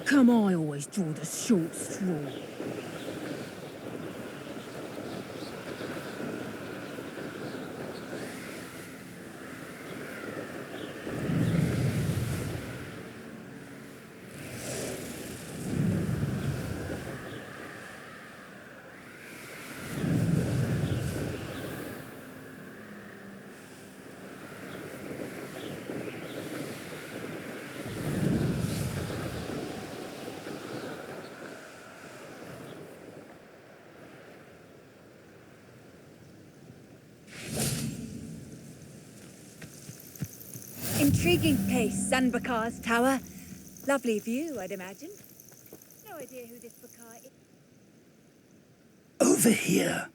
come I always draw the short straw? Intriguing place, Sanbakar's tower. Lovely view, I'd imagine. No idea who this Bakar is. Over here.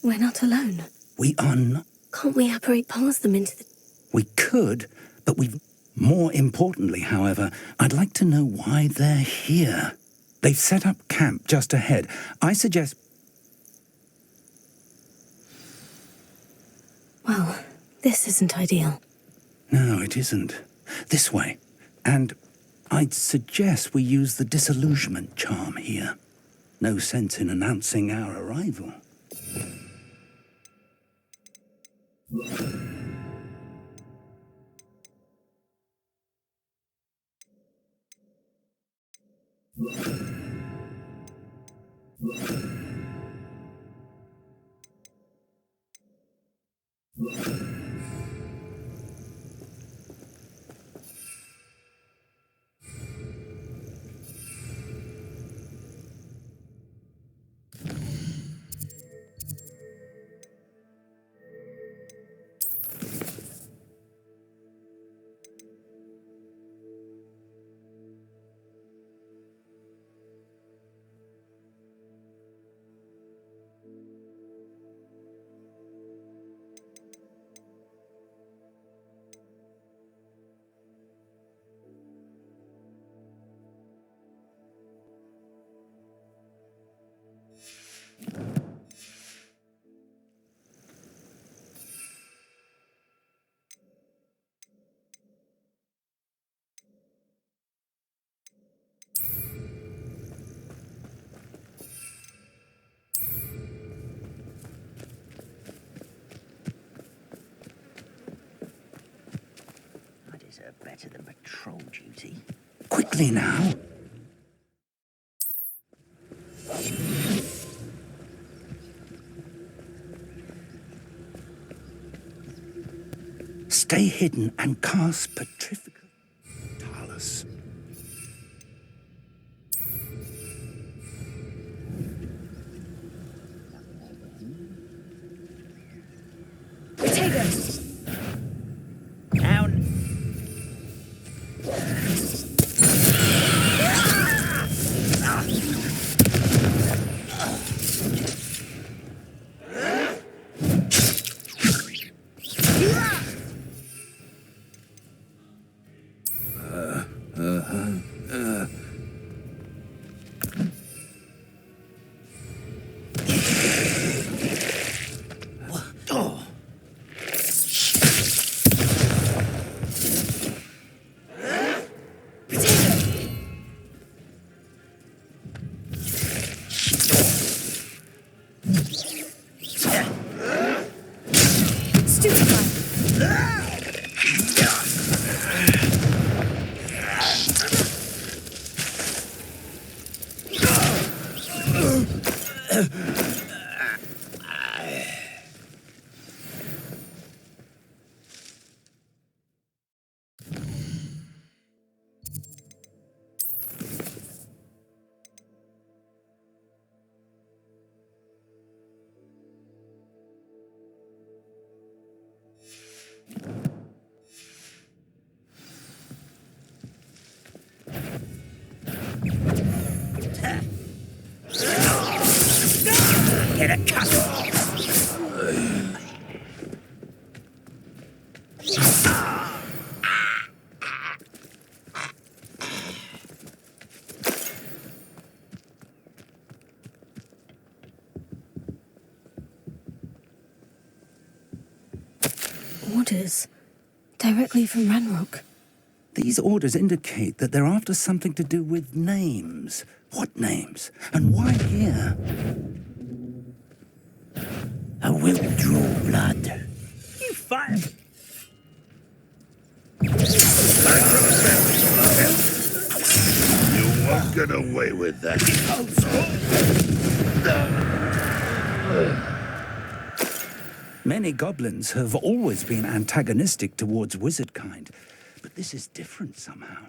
We're not alone. We are not. Can't we apparate past them into the... We could, but we've... More importantly, however, I'd like to know why they're here. They've set up camp just ahead. I suggest... Well, this isn't ideal. No, it isn't. This way. And I'd suggest we use the disillusionment charm here. No sense in announcing our arrival. Better than patrol duty. Quickly now. Stay hidden and cast petrifical Talus. Potatoes! Down. get a cut. Orders. Directly from Ranrock. These orders indicate that they're after something to do with names. What names? And why here? I will draw blood. You fire. You won't get away with that. Many goblins have always been antagonistic towards wizard kind, but this is different somehow.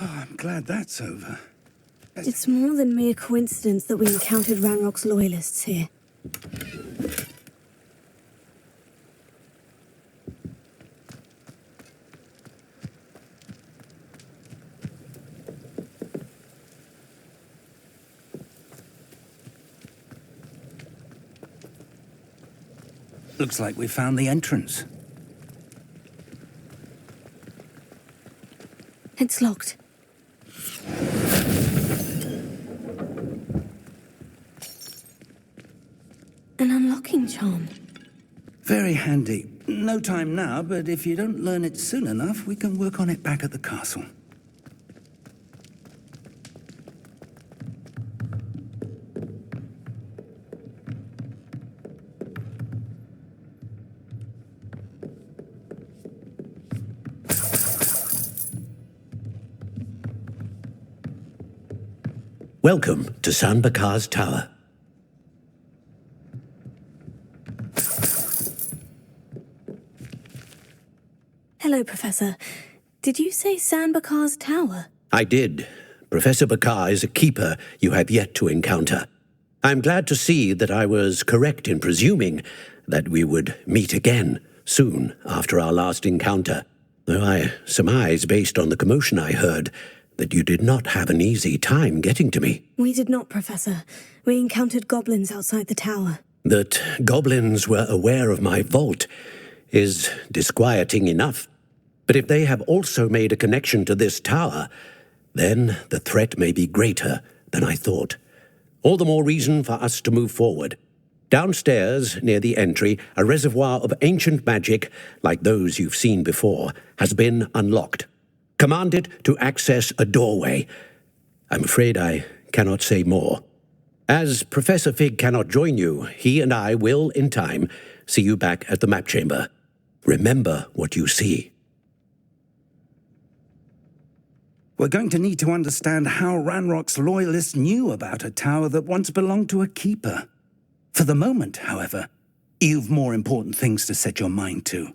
Oh, I'm glad that's over. It's more than mere coincidence that we encountered Ranrock's loyalists here. Looks like we found the entrance. It's locked. An unlocking charm. Very handy. No time now, but if you don't learn it soon enough, we can work on it back at the castle. Welcome to Sanbakar's Tower. Hello, Professor. Did you say Sanbakar's Tower? I did. Professor Bakar is a keeper you have yet to encounter. I'm glad to see that I was correct in presuming that we would meet again soon after our last encounter, though I surmise, based on the commotion I heard, that you did not have an easy time getting to me. We did not, Professor. We encountered goblins outside the tower. That goblins were aware of my vault is disquieting enough. But if they have also made a connection to this tower, then the threat may be greater than I thought. All the more reason for us to move forward. Downstairs, near the entry, a reservoir of ancient magic, like those you've seen before, has been unlocked. Command it to access a doorway. I'm afraid I cannot say more. As Professor Fig cannot join you, he and I will, in time, see you back at the map chamber. Remember what you see. We're going to need to understand how Ranrock's loyalists knew about a tower that once belonged to a keeper. For the moment, however, you've more important things to set your mind to.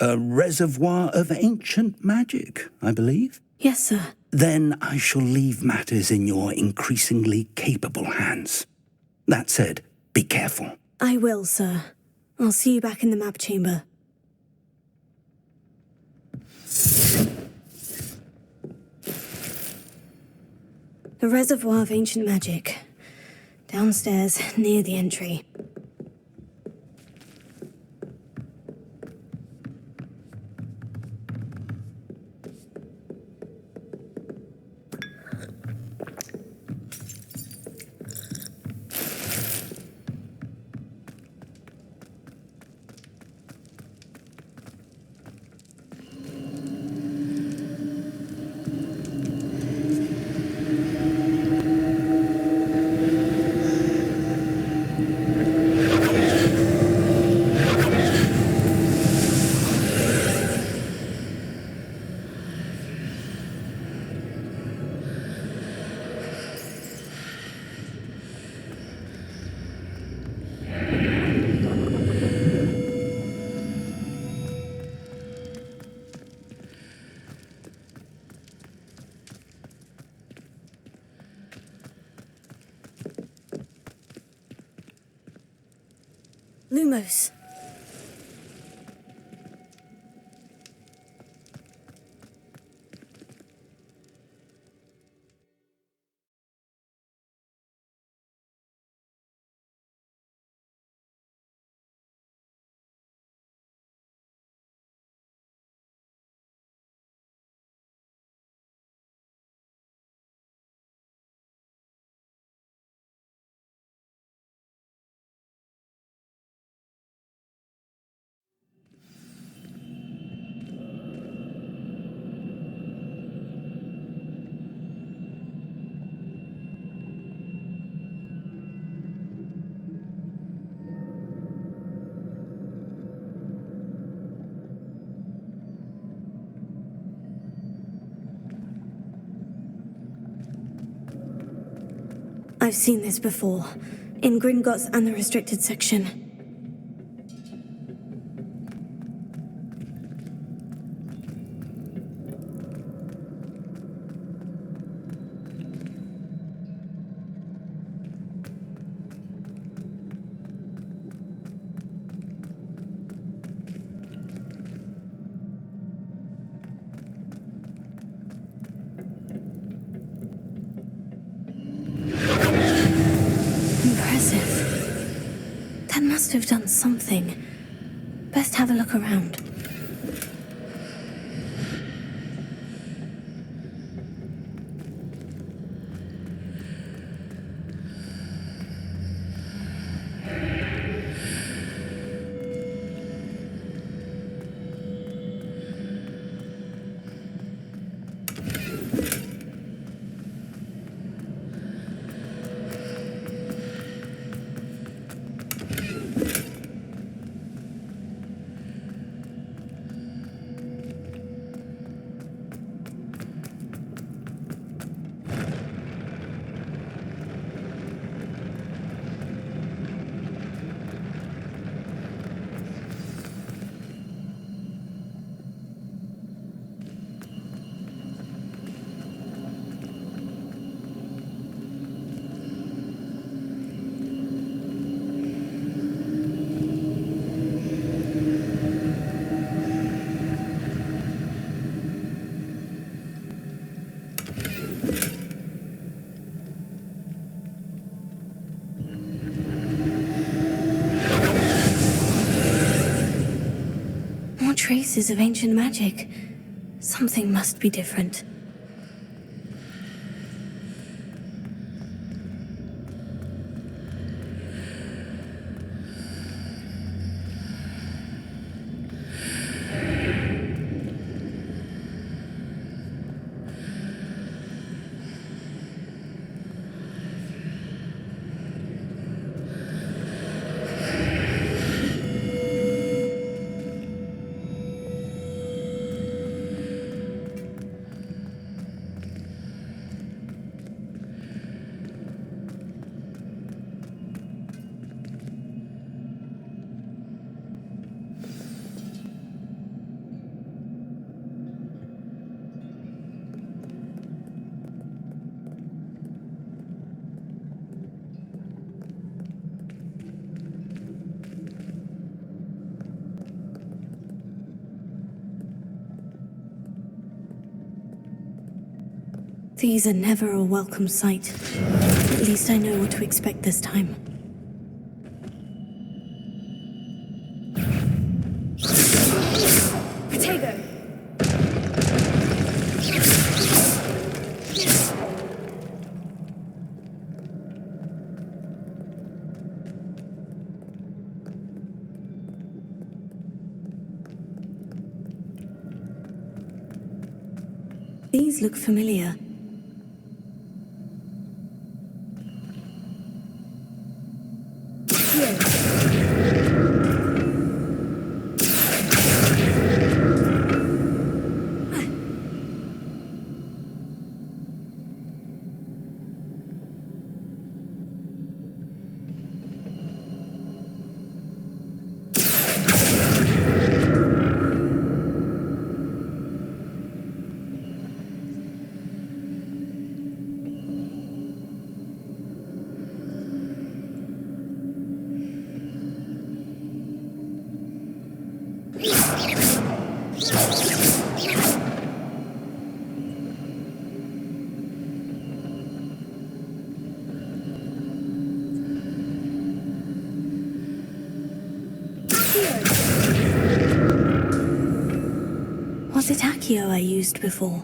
A reservoir of ancient magic, I believe? Yes, sir. Then I shall leave matters in your increasingly capable hands. That said, be careful. I will, sir. I'll see you back in the map chamber. A reservoir of ancient magic. Downstairs, near the entry. Lumos. I've seen this before. In Gringotts and the restricted section. Impressive. That must have done something. Best have a look around. More traces of ancient magic. Something must be different. These are never a welcome sight. At least I know what to expect this time. Potato! These look familiar. Was it Accio I used before?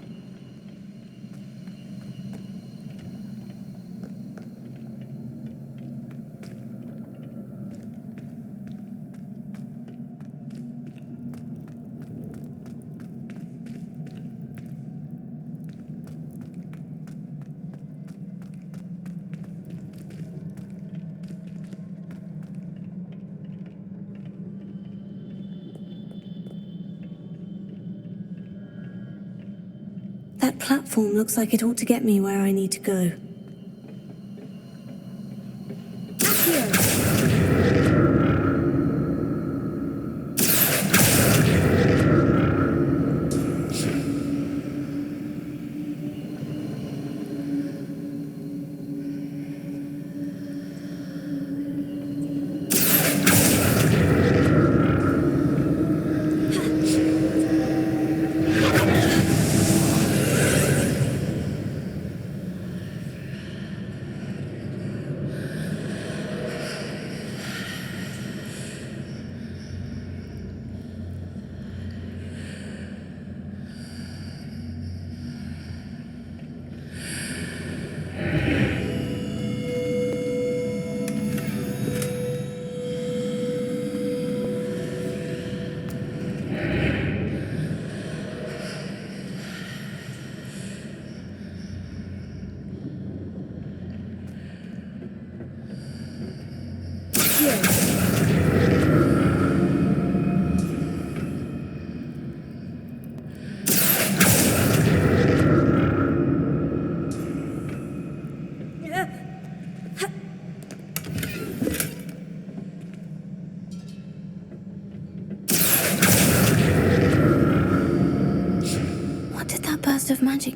That platform looks like it ought to get me where I need to go.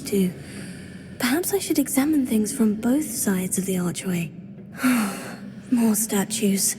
do. Perhaps I should examine things from both sides of the archway. More statues.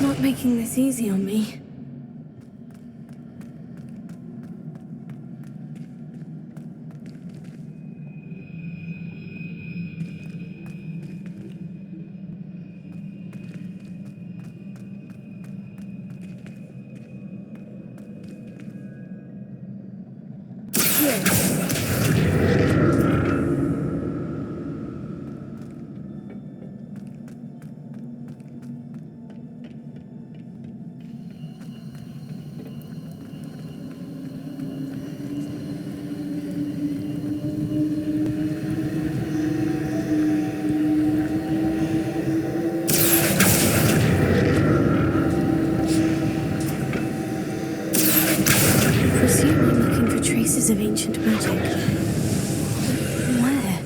Not making this easy on me. Traces of ancient magic. Where?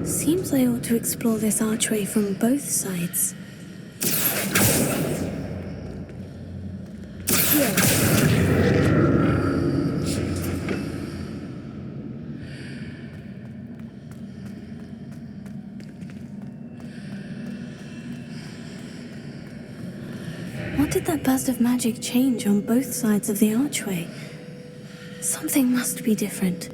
Seems I ought to explore this archway from both sides. What did that burst of magic change on both sides of the archway? Something must be different.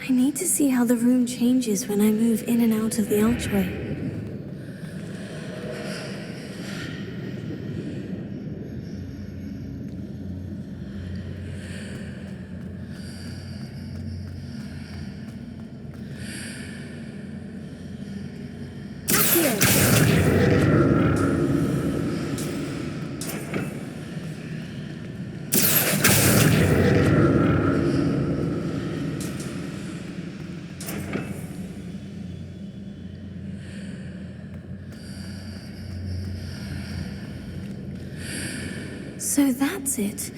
I need to see how the room changes when I move in and out of the archway. So that's it.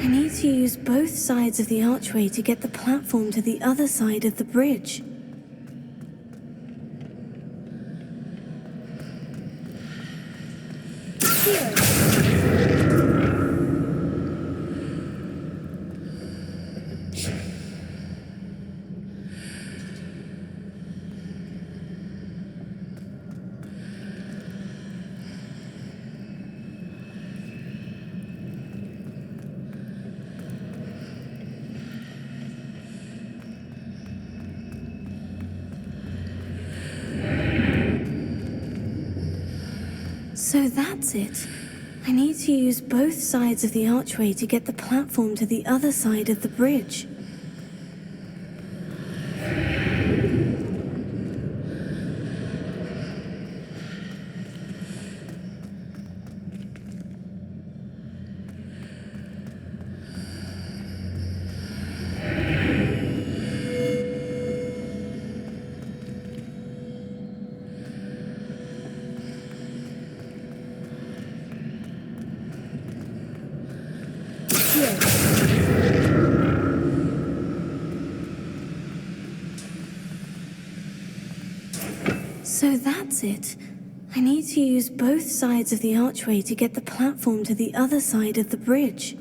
I need to use both sides of the archway to get the platform to the other side of the bridge. So that's it. I need to use both sides of the archway to get the platform to the other side of the bridge. So that's it. I need to use both sides of the archway to get the platform to the other side of the bridge.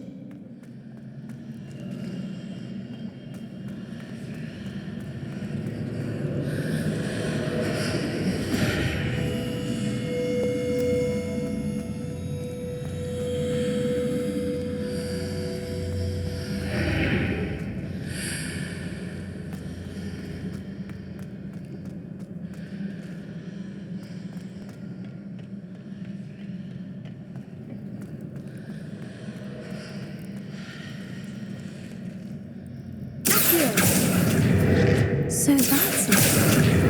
So that's it.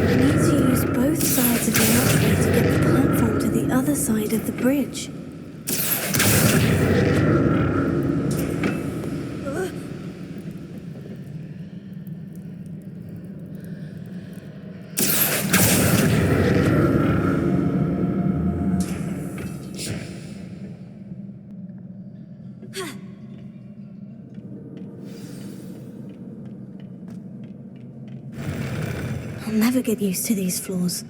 I need to use both sides of the archway to get the platform to the other side of the bridge. I'll never get used to these floors.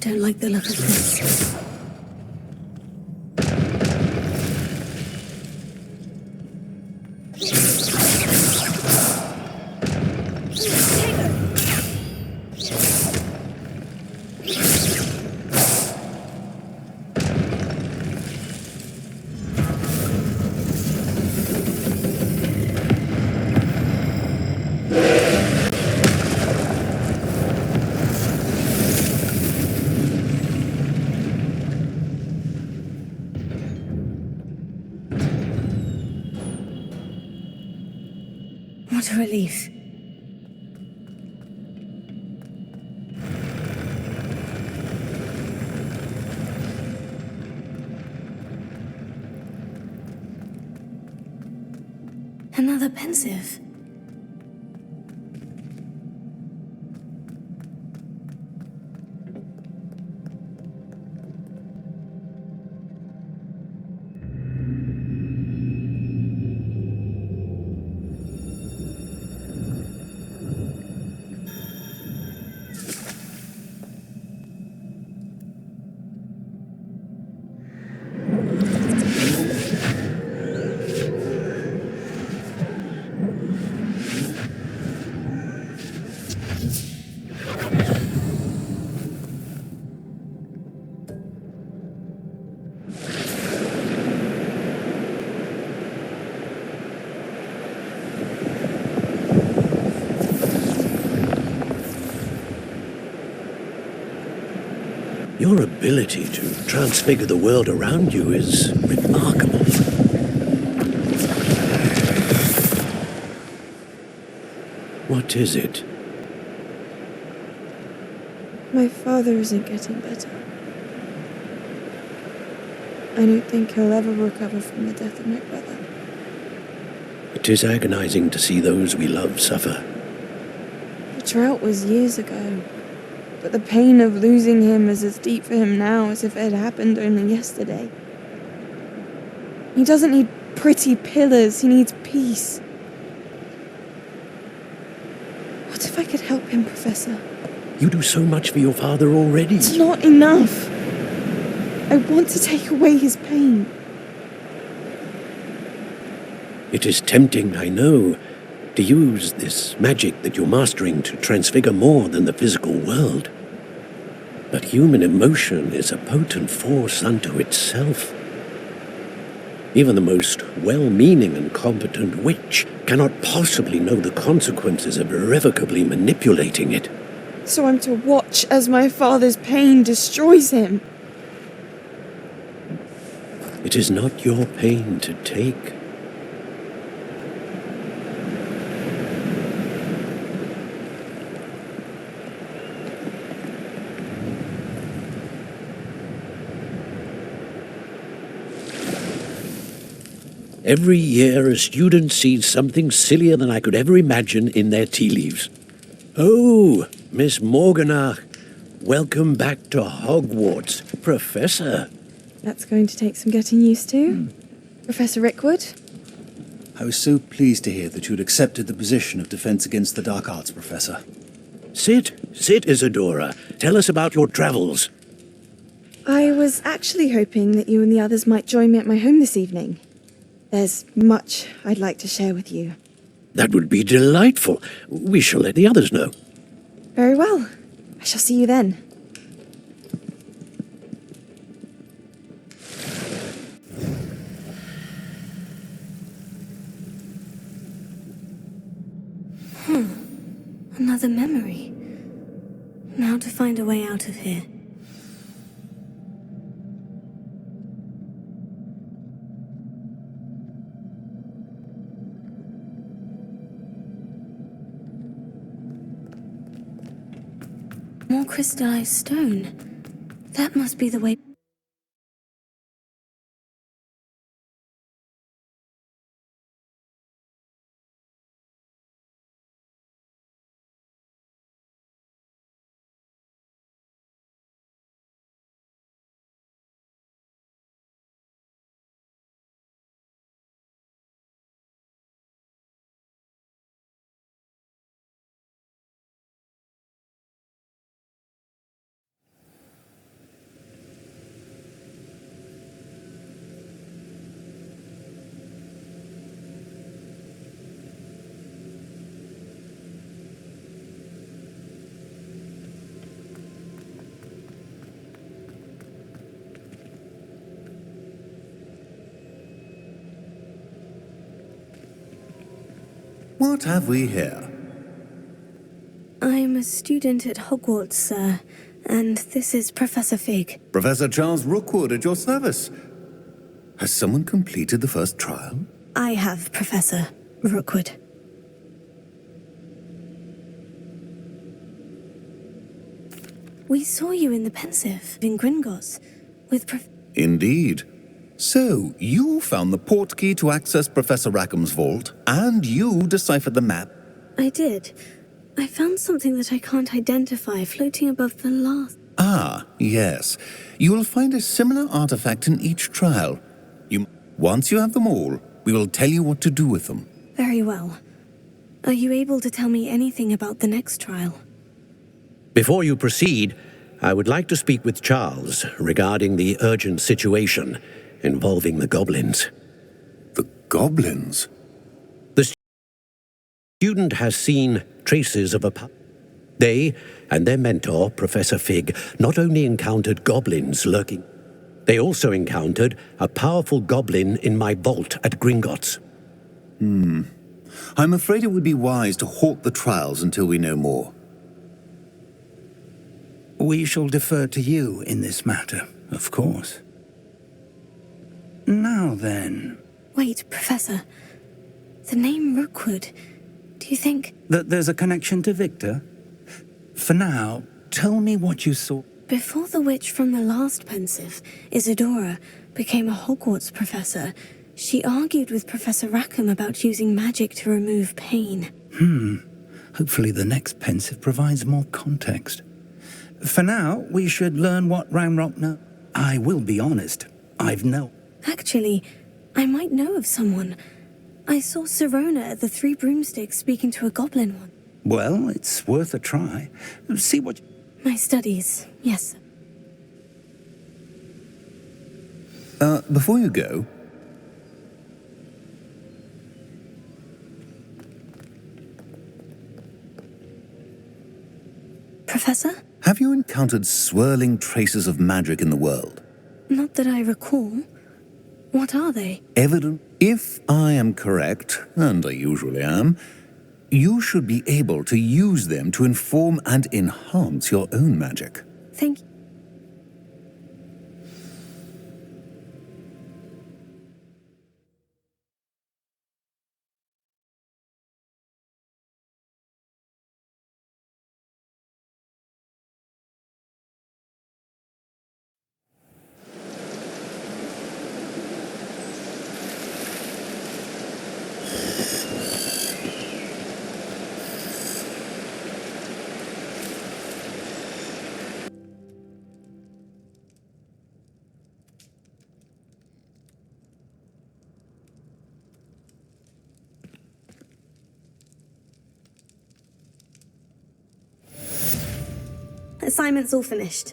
don't like the look of this. What a relief. Another pensive. Your ability to transfigure the world around you is remarkable. What is it? My father isn't getting better. I don't think he'll ever recover from the death of my brother. It is agonizing to see those we love suffer. The drought was years ago, but the pain of losing him is as deep for him now as if it had happened only yesterday. He doesn't need pretty pillars, he needs peace. What if I could help him, Professor? You do so much for your father already. It's not enough. I want to take away his pain. It is tempting, I know, to use this magic that you're mastering to transfigure more than the physical world. But human emotion is a potent force unto itself. Even the most well-meaning and competent witch cannot possibly know the consequences of irrevocably manipulating it. So I'm to watch as my father's pain destroys him. It is not your pain to take. Every year, a student sees something sillier than I could ever imagine in their tea leaves. Oh, Miss Morganach, welcome back to Hogwarts, Professor. That's going to take some getting used to. Professor Rickwood? I was so pleased to hear that you'd accepted the position of Defense Against the Dark Arts, Professor. Sit, Isadora. Tell us about your travels. I was actually hoping that you and the others might join me at my home this evening. There's much I'd like to share with you. That would be delightful. We shall let the others know. Very well. I shall see you then. Another memory. Now to find a way out of here. More crystallized stone. That must be the way. What have we here? I'm a student at Hogwarts, sir, and this is Professor Fig. Professor Charles Rookwood at your service. Has someone completed the first trial? I have, Professor Rookwood. We saw you in the Pensive in Gringotts with Indeed. So, you found the portkey to access Professor Rackham's vault, and you deciphered the map. I did. I found something that I can't identify floating above the last. Ah, yes. You will find a similar artifact in each trial. Once you have them all, we will tell you what to do with them. Very well. Are you able to tell me anything about the next trial? Before you proceed, I would like to speak with Charles regarding the urgent situation involving the goblins. The goblins? The student has seen traces of They and their mentor, Professor Fig, not only encountered goblins lurking, they also encountered a powerful goblin in my vault at Gringotts. I'm afraid it would be wise to halt the trials until we know more. We shall defer to you in this matter, of course. Now then... Wait, Professor. The name Rookwood. Do you think... that there's a connection to Victor? For now, tell me what you saw. Before the witch from the last Pensive, Isadora, became a Hogwarts professor, she argued with Professor Rackham about using magic to remove pain. Hopefully the next Pensive provides more context. For now, we should learn what Ranrock knows. I will be honest, I've no... Actually, I might know of someone. I saw Sirona at the Three Broomsticks speaking to a goblin once. Well, it's worth a try. See what... My studies, yes. Before you go... Professor? Have you encountered swirling traces of magic in the world? Not that I recall. What are they? Evident. If I am correct, and I usually am, you should be able to use them to inform and enhance your own magic. Thank you. Assignment's all finished.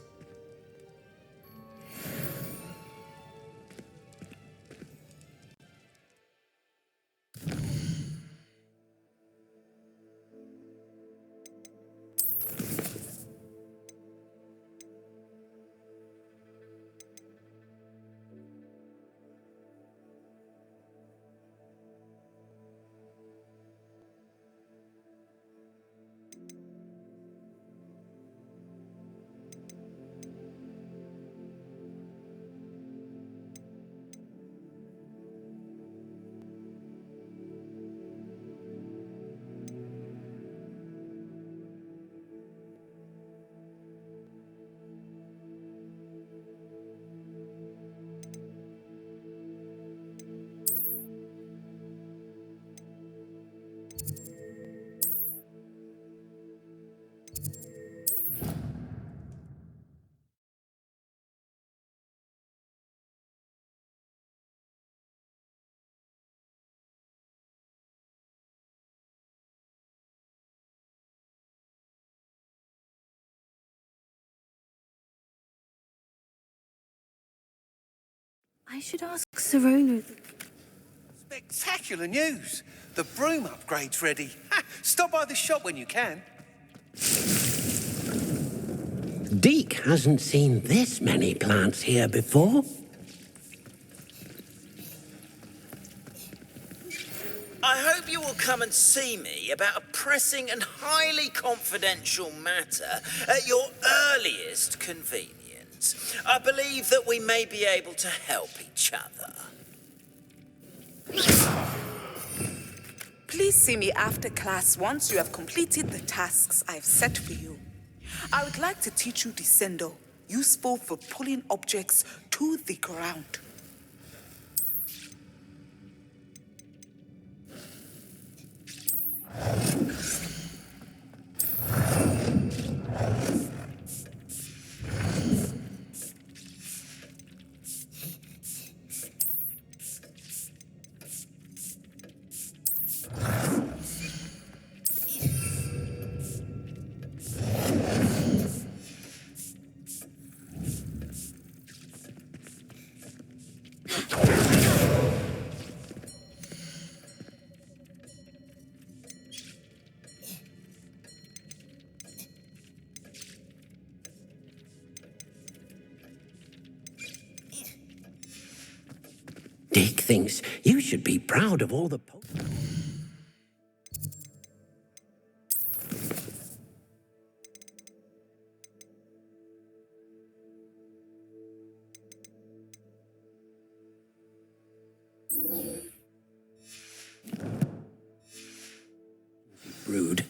I should ask Sirona. Spectacular news! The broom upgrade's ready. Ha! Stop by the shop when you can. Deke hasn't seen this many plants here before. I hope you will come and see me about a pressing and highly confidential matter at your earliest convenience. I believe that we may be able to help each other. Please see me after class once you have completed the tasks I've set for you. I would like to teach you Descendo, useful for pulling objects to the ground. Dick thinks you should be proud of all the... Rude.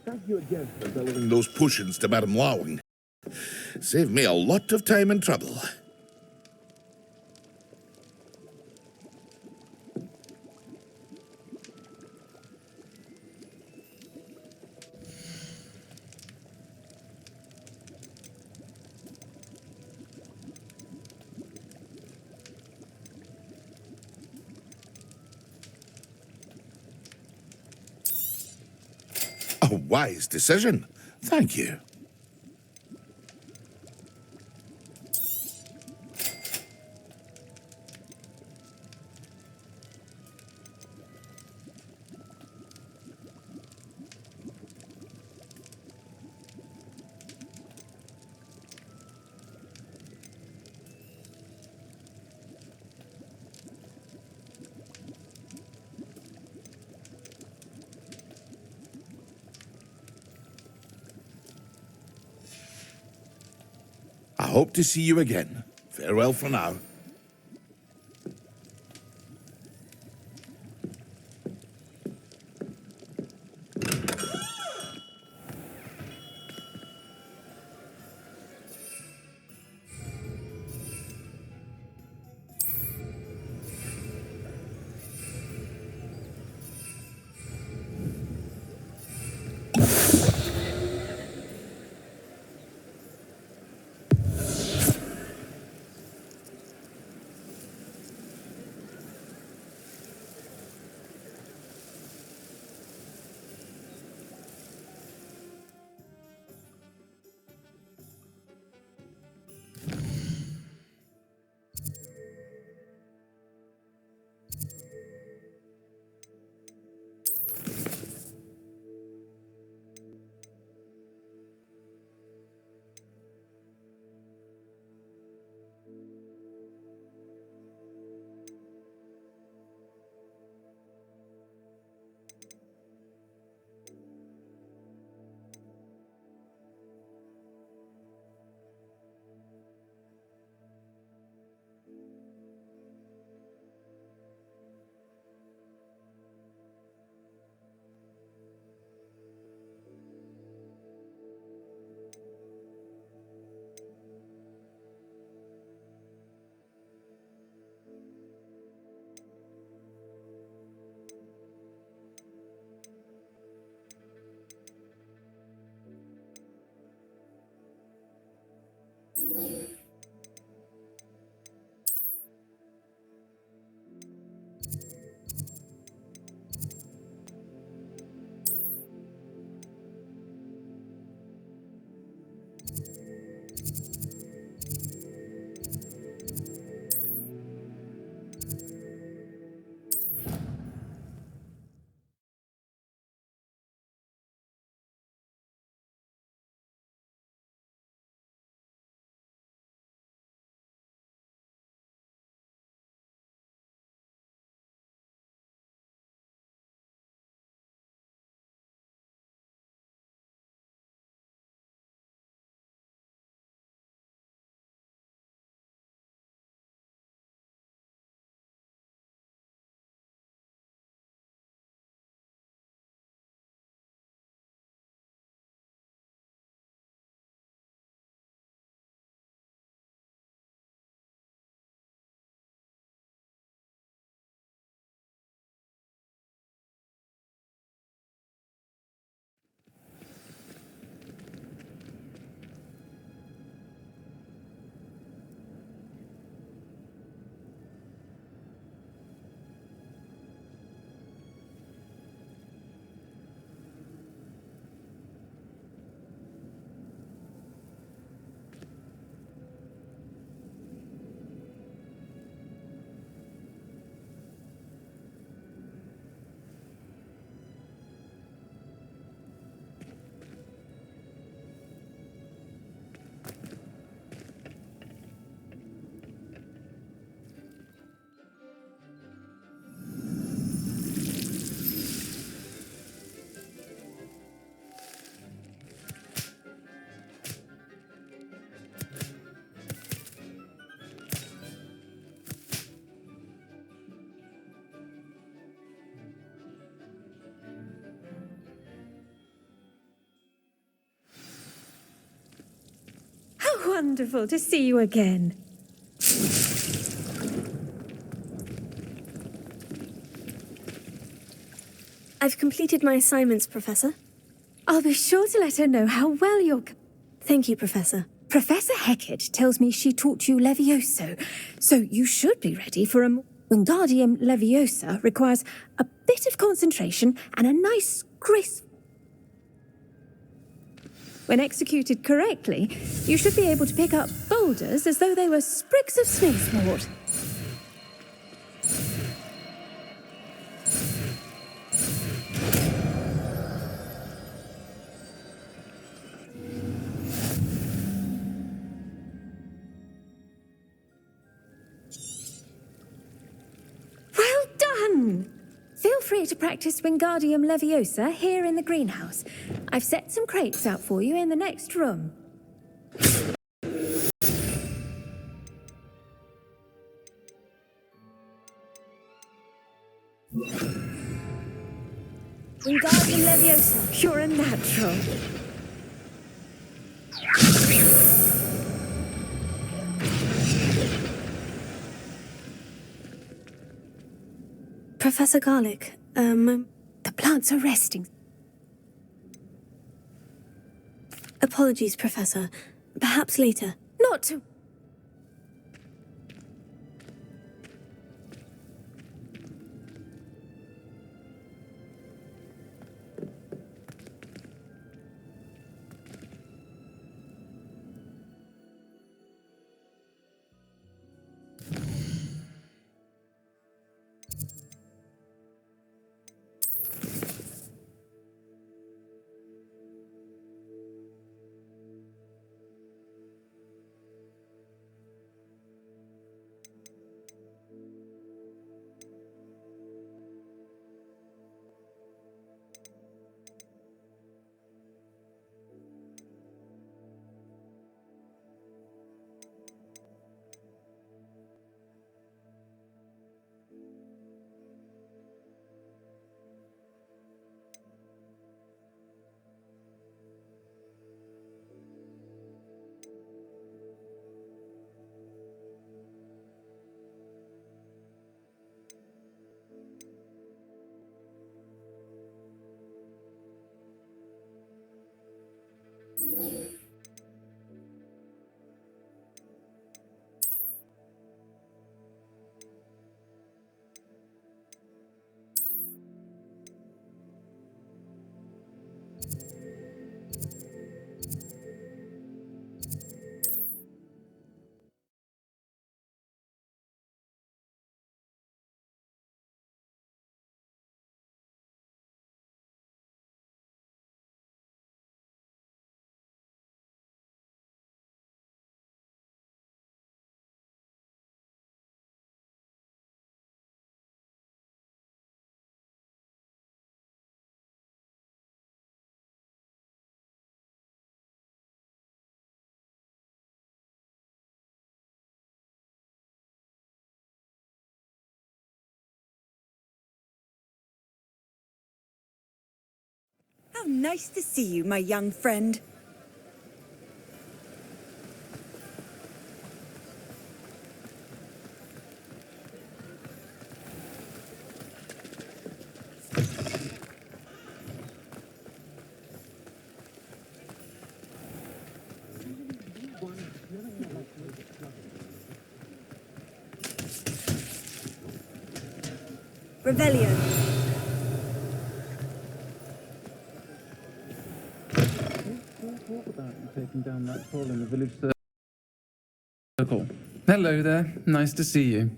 Thank you again for delivering those potions to Madame Lawing. Saved me a lot of time and trouble. A wise decision. Thank you. I hope to see you again. Farewell for now. wonderful to see you again. I've completed my assignments, Professor. I'll be sure to let her know how well you're... Thank you, Professor. Professor Hecat tells me she taught you Levioso, so you should be ready for a... Wingardium Leviosa requires a bit of concentration and a nice crisp... When executed correctly, you should be able to pick up boulders as though they were sprigs of snigswort. Well done! Feel free to practice Wingardium Leviosa here in the greenhouse. I've set some crates out for you in the next room. Wingardium Leviosa. You're a natural. Professor Garlick, The plants are resting. apologies, Professor. Perhaps later. Not to... How nice to see you, my young friend. Revelio. Taking down that pole in the village circle. Hello there. Nice to see you.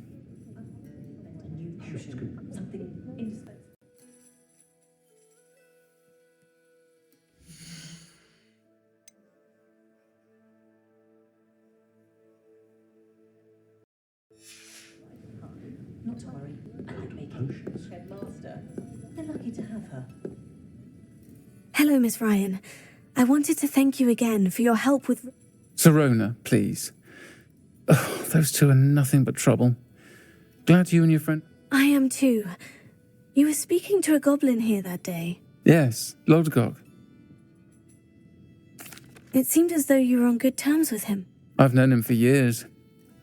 Not to worry. I like making headmaster. They're lucky to have her. hello, Miss Ryan. I wanted to thank you again for your help with... Serona, please. Oh, those two are nothing but trouble. Glad you and your friend... I am too. You were speaking to a goblin here that day. Yes, Lodgok. It seemed as though you were on good terms with him. I've known him for years.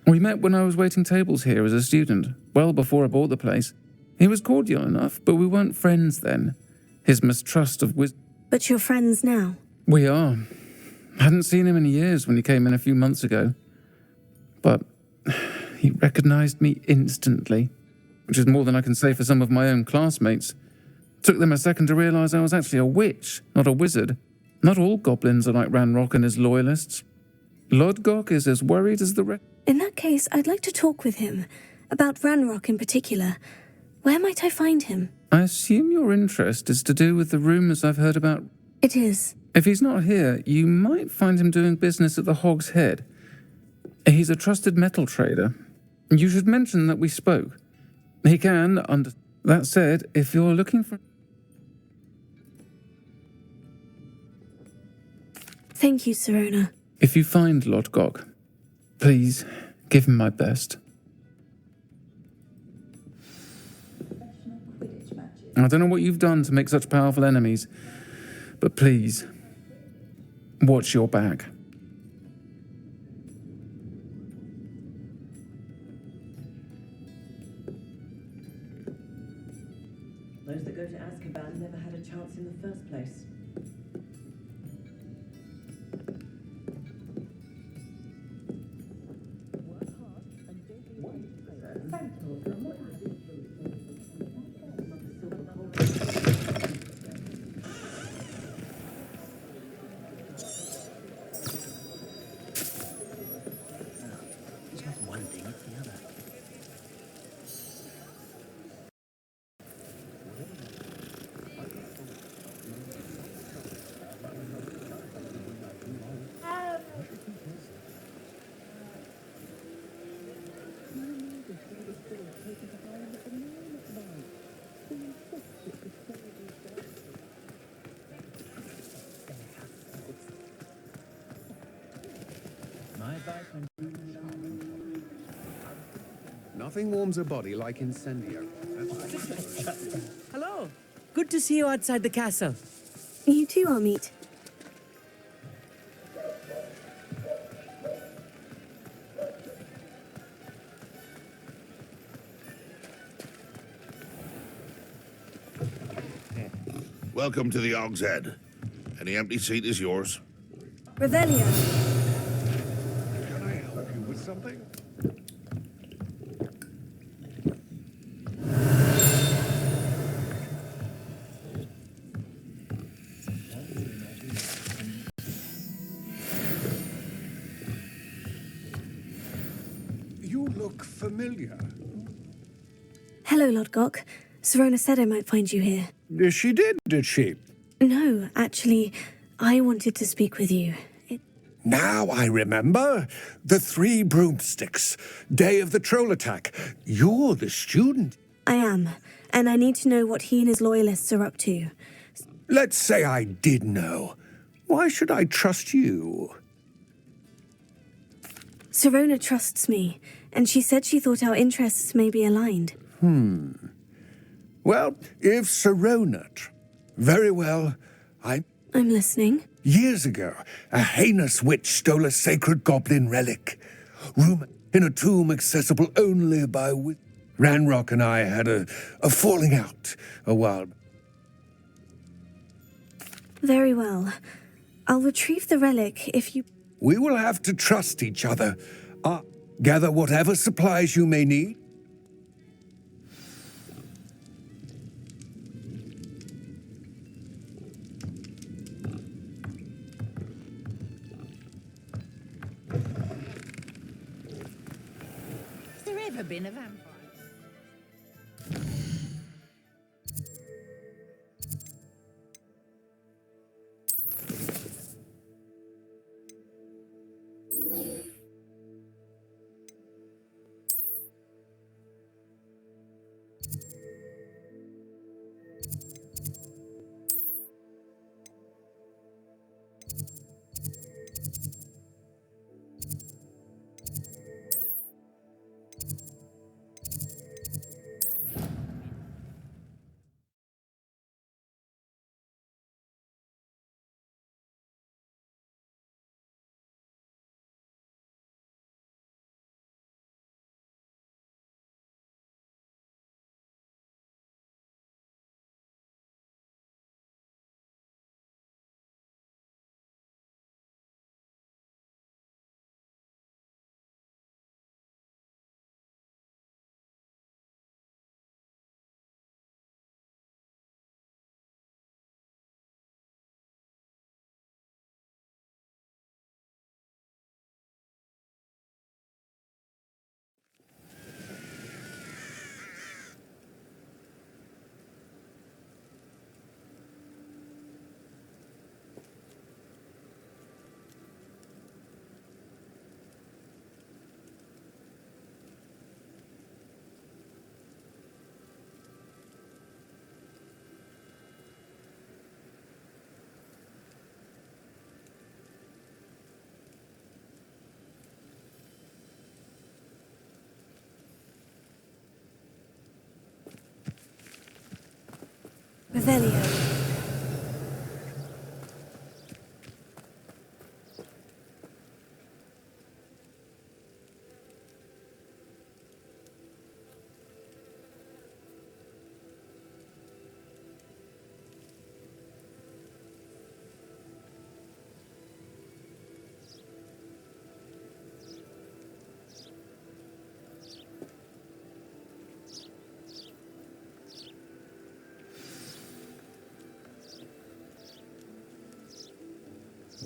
We met when I was waiting tables here as a student, well before I bought the place. He was cordial enough, but we weren't friends then. His mistrust of wisdom. But you're friends now? We are. Hadn't seen him in years when he came in a few months ago. But he recognized me instantly, which is more than I can say for some of my own classmates. Took them a second to realize I was actually a witch, not a wizard. Not all goblins are like Ranrock and his loyalists. Lodgok is as worried as the rest. In that case, I'd like to talk with him. About Ranrock in particular. Where might I find him? I assume your interest is to do with the rumors I've heard about. It is. If he's not here, you might find him doing business at the Hog's Head. He's a trusted metal trader. You should mention that we spoke. He can, under... That said, if you're looking for... Thank you, Sirona. If you find Lodgok, please give him my best. I don't know what you've done to make such powerful enemies, but please, watch your back. Those that go to Azkaban never had a chance in the first place. It's not one thing, it's the other. Nothing warms a body like incendio. Hello. Good to see you outside the castle. You too, Amit. Welcome to the Og's Head. Any empty seat is yours. Revelio. Can I help you with something? You look familiar. Hello, Lodgok. Sirona said I might find you here. She did she? No, actually, I wanted to speak with you. Now I remember. The 3 broomsticks. Day of the troll attack. You're the student. I am, and I need to know what he and his loyalists are up to. Let's say I did know. Why should I trust you? Sirona trusts me, and she said she thought our interests may be aligned. Well, if Sirona... Very well, I'm listening. Years ago, a heinous witch stole a sacred goblin relic. Room in a tomb accessible only by... Ranrock and I had a falling out a while. Very well. I'll retrieve the relic if you... We will have to trust each other. Gather whatever supplies you may need. Has there ever been a vampire? Revelio.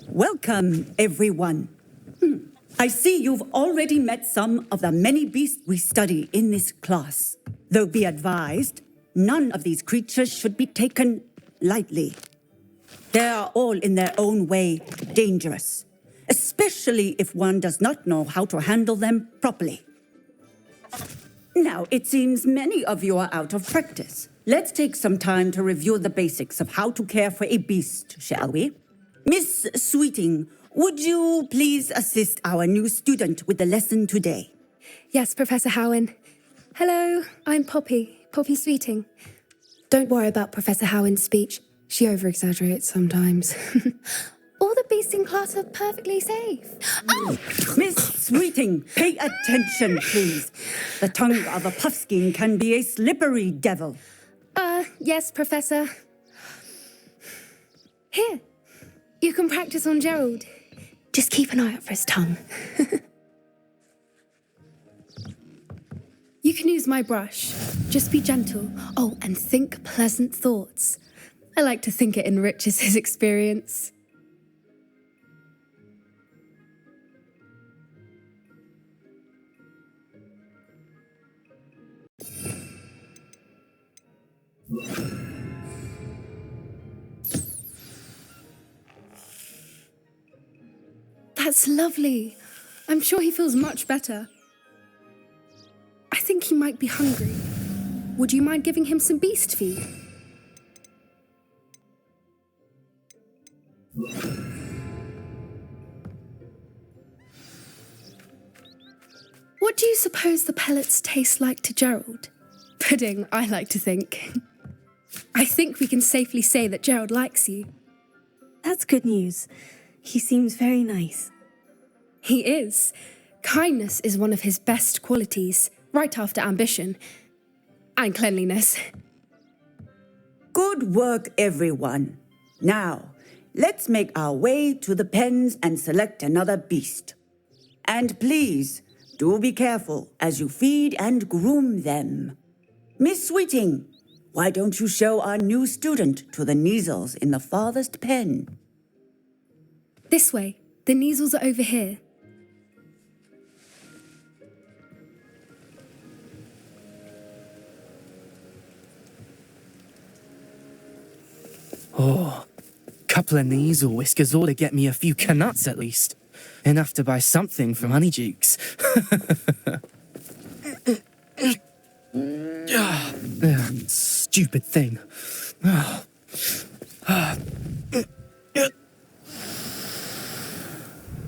Welcome, everyone. I see you've already met some of the many beasts we study in this class. Though be advised, none of these creatures should be taken lightly. They are all in their own way dangerous, especially if one does not know how to handle them properly. Now, it seems many of you are out of practice. Let's take some time to review the basics of how to care for a beast, shall we? Miss Sweeting, would you please assist our new student with the lesson today? Yes, Professor Howen. Hello, I'm Poppy Sweeting. Don't worry about Professor Howen's speech. She over-exaggerates sometimes. All the beasts in class are perfectly safe. Oh! Miss Sweeting, pay attention, please. The tongue of a puffskein can be a slippery devil. Yes, Professor. Here, you can practice on Gerald. Just keep an eye out for his tongue. You can use my brush. Just be gentle. Oh, and think pleasant thoughts. I like to think it enriches his experience. That's lovely. I'm sure he feels much better. I think he might be hungry. Would you mind giving him some beast feed? What do you suppose the pellets taste like to Gerald? Pudding, I like to think. I think we can safely say that Gerald likes you. That's good news. He seems very nice. He is. Kindness is one of his best qualities, right after ambition. And cleanliness. Good work, everyone. Now, let's make our way to the pens and select another beast. And please, do be careful as you feed and groom them. Miss Sweeting, why don't you show our new student to the Neasels in the farthest pen? This way. The Neasels are over here. Oh, couple of Neasel whiskers ought to get me a few canuts at least. Enough to buy something from Honeydukes. Stupid thing.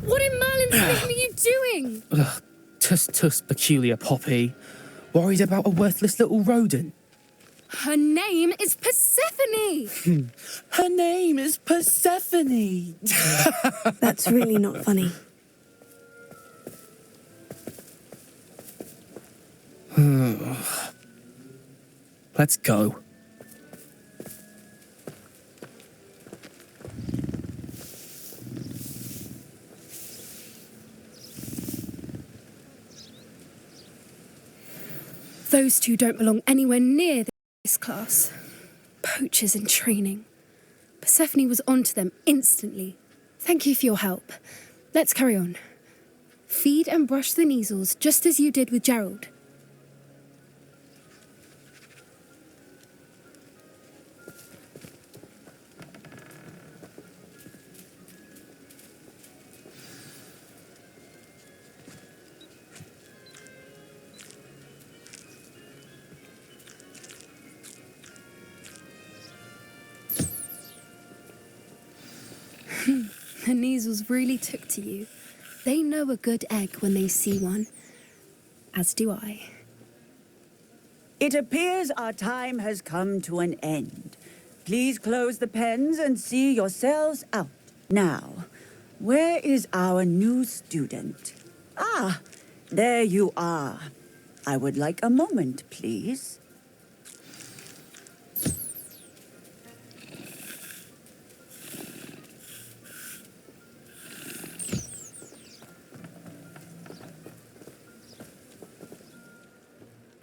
What in Merlin's name are you doing? Tuss, peculiar Poppy. Worried about a worthless little rodent. Her name is Persephone! Her name is Persephone! That's really not funny. Let's go. Those two don't belong anywhere near this class. Poachers in training. Persephone was onto them instantly. Thank you for your help. Let's carry on. Feed and brush the Neasels just as you did with Gerald. The Neasels really took to you. They know a good egg when they see one. As do I. It appears our time has come to an end. Please close the pens and see yourselves out. Now, where is our new student? Ah, there you are. I would like a moment, please.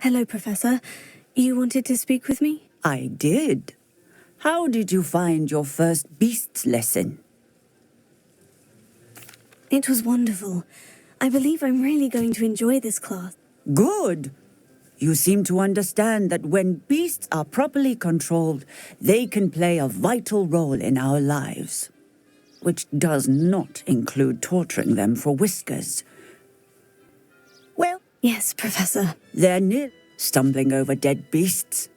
Hello, Professor. You wanted to speak with me? I did. How did you find your first beasts lesson? It was wonderful. I believe I'm really going to enjoy this class. Good. You seem to understand that when beasts are properly controlled, they can play a vital role in our lives, which does not include torturing them for whiskers. Well, yes, Professor. They're near stumbling over dead beasts.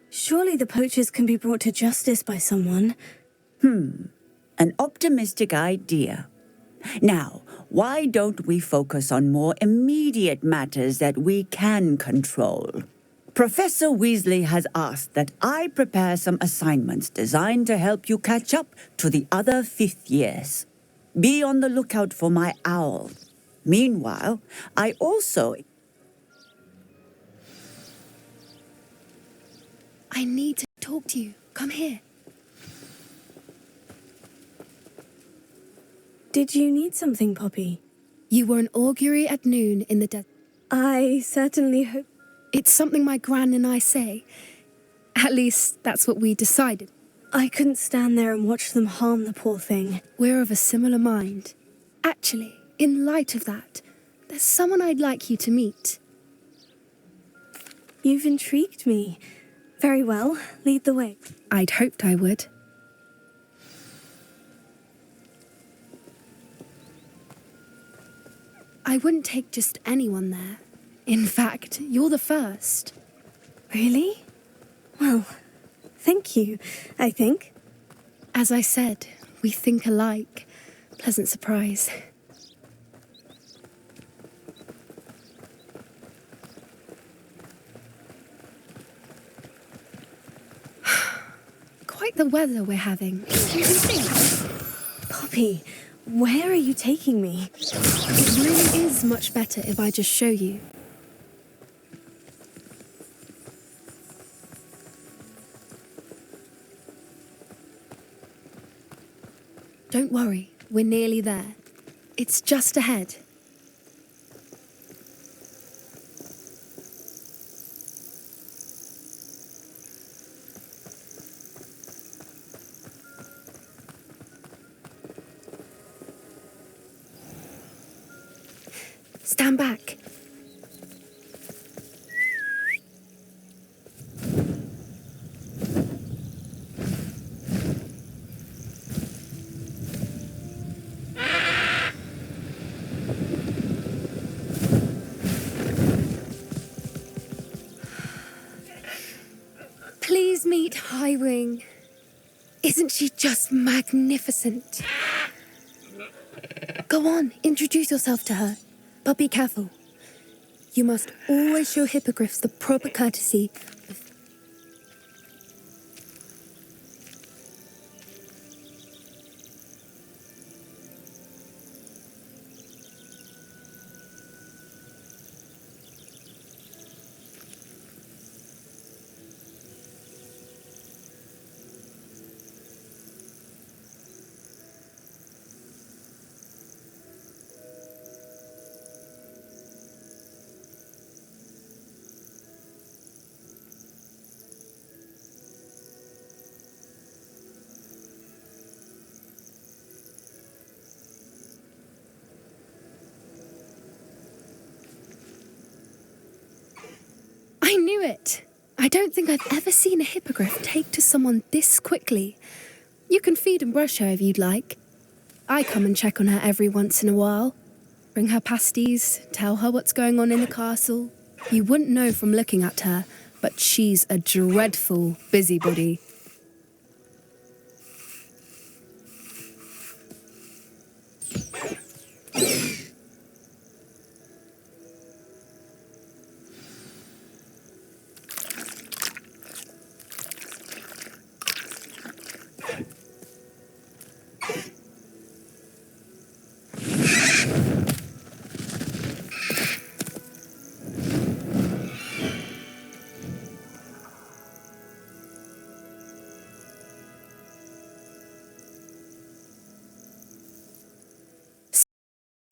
Surely the poachers can be brought to justice by someone. An optimistic idea. Now, why don't we focus on more immediate matters that we can control? Professor Weasley has asked that I prepare some assignments designed to help you catch up to the other fifth years. Be on the lookout for my owl. Meanwhile, I also... I need to talk to you. Come here. Did you need something, Poppy? You were an augury at noon in the desert. I certainly hope... It's something my gran and I say. At least, that's what we decided. I couldn't stand there and watch them harm the poor thing. We're of a similar mind. Actually, in light of that, there's someone I'd like you to meet. You've intrigued me. Very well, lead the way. I'd hoped I would. I wouldn't take just anyone there. In fact, you're the first. Really? Well, thank you, I think. As I said, we think alike. Pleasant surprise. Quite the weather we're having. You can think. Poppy, where are you taking me? It really is much better if I just show you. Don't worry, we're nearly there. It's just ahead. Stand back. Please meet Highwing. Isn't she just magnificent? Go on, introduce yourself to her. But be careful. You must always show hippogriffs the proper courtesy. I knew it. I don't think I've ever seen a hippogriff take to someone this quickly. You can feed and brush her if you'd like. I come and check on her every once in a while. Bring her pasties, tell her what's going on in the castle. You wouldn't know from looking at her, but she's a dreadful busybody.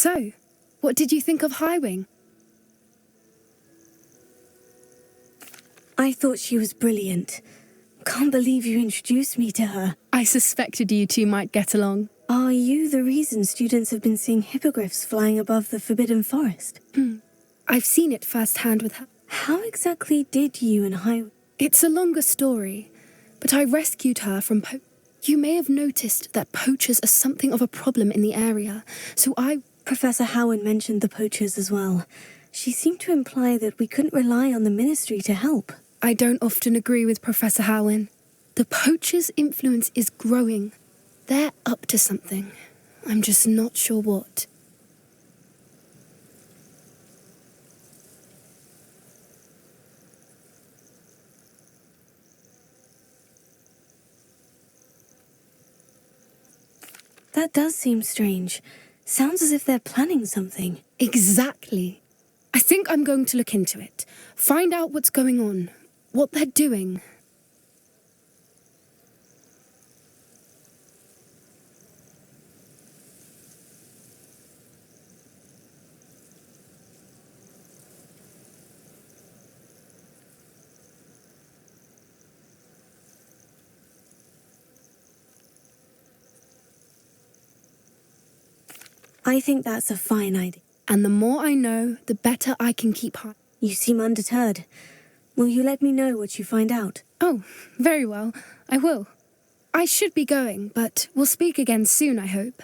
So, what did you think of Highwing? I thought she was brilliant. Can't believe you introduced me to her. I suspected you two might get along. Are you the reason students have been seeing hippogriffs flying above the Forbidden Forest? I've seen it firsthand with her. How exactly did you and Highwing... It's a longer story, but I rescued her from You may have noticed that poachers are something of a problem in the area, so Professor Howard mentioned the poachers as well. She seemed to imply that we couldn't rely on the ministry to help. I don't often agree with Professor Howin. The poachers' influence is growing. They're up to something. I'm just not sure what. That does seem strange. Sounds as if they're planning something. Exactly. I think I'm going to look into it. Find out what's going on. What they're doing. I think that's a fine idea. And the more I know, the better I can keep high. You seem undeterred. Will you let me know what you find out? Oh, very well. I will. I should be going, but we'll speak again soon, I hope.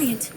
Brilliant.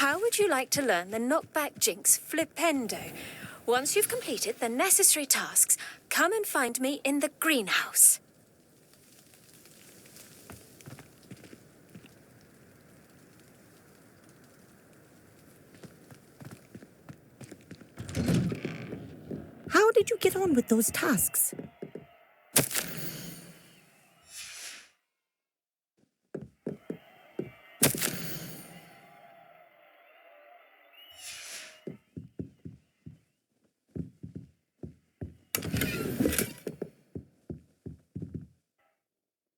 How would you like to learn the knockback jinx flipendo? Once you've completed the necessary tasks, come and find me in the greenhouse. How did you get on with those tasks?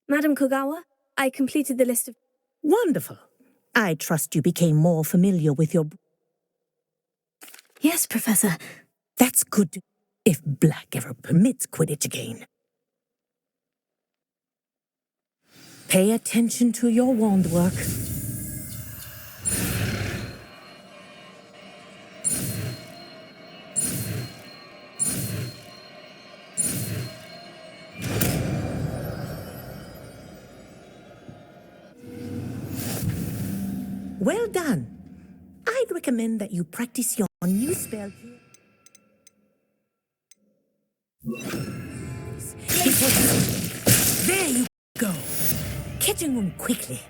Madam Kogawa, I completed the list of... Wonderful. I trust you became more familiar with your... Yes, Professor. That's good, if Black ever permits Quidditch again. Pay attention to your wand work. Well done. I'd recommend that you practice your new spell here. There you go. Catching them quickly.